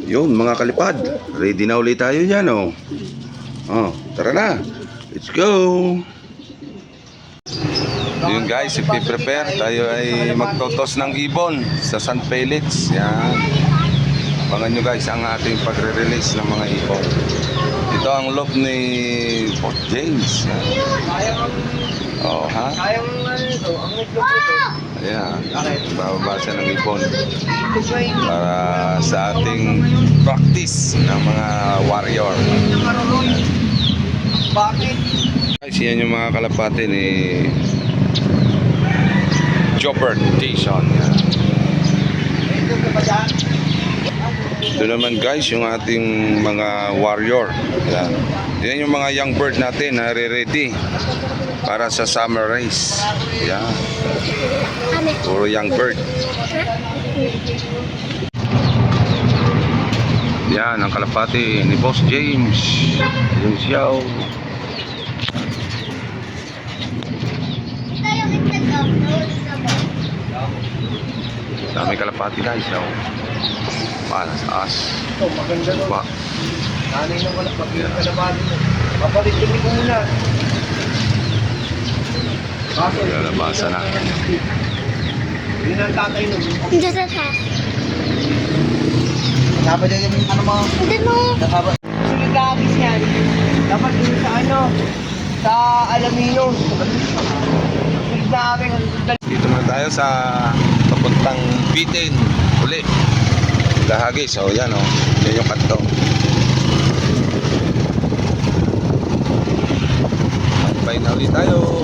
Yun mga kalipad, ready na ulit tayo dyan oh. Oh, tara na. Let's go. Yun guys, ipiprepare. Tayo ay magtotos ng ibon sa San Felix. Yan. Abangan nyo guys ang ating pagre-release ng mga ibon. Ito ang loob ni Fort James. Yan. Oh, ha? Ayan, bababa siya ng ibon para sa ating practice ng mga warrior. Guys, yan yung mga kalapati ni Jobert Jason. Ito naman guys yung ating mga warrior. Yan. Yan yung mga young bird natin na ready para sa summer race. Yan. Puro young bird. Yan ang kalapati ni Boss James. Yung siya oh. Dami kalapati guys oh. Para sa as. Ito, maganda no. Nanay ng kalapati mo. Kapalit kami ko muna. Lalabasa na. Yun ang tatay nun. Just a test. Dapat din yung ano mga... Hindi mo. Sulit kakis yan. Dapat din sa ano, sa Alamino. Sulit na kami. Dito na tayo sa papuntang Bitin uli. Lahagis, oh yan oh. Yan yung kanto. Bye na ulit tayo.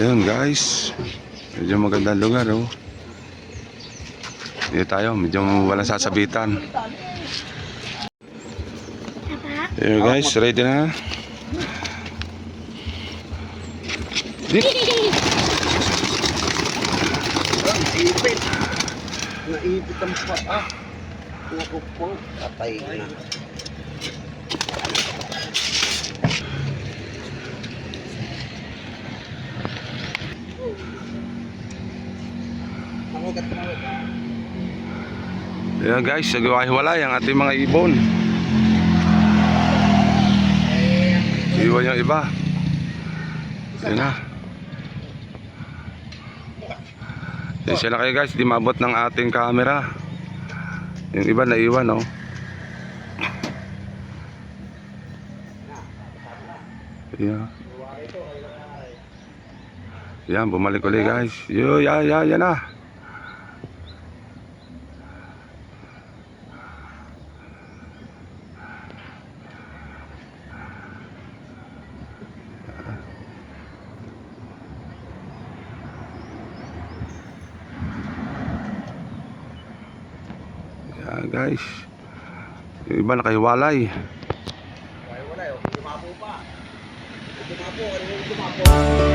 Ayun guys, medyo magandang lugar oh. Dito tayo, medyo walang sasabitan. Ayun guys, ready na. Naipit. Naipit ang paa. Nakupong. Patay na. Ayan guys, nagwahiwalay ang ating mga ibon. Iwan yung iba. Ayan na. Ayan sila kayo guys, di maabot ng ating camera. Yung iba naiwan oh. Ayan. Ayan, bumalik ulit guys. Yan na. Yan guys. Yung iba nakahiwalay. Wala yun. Tumapo pa. Tumapo. Ano yung tumapo?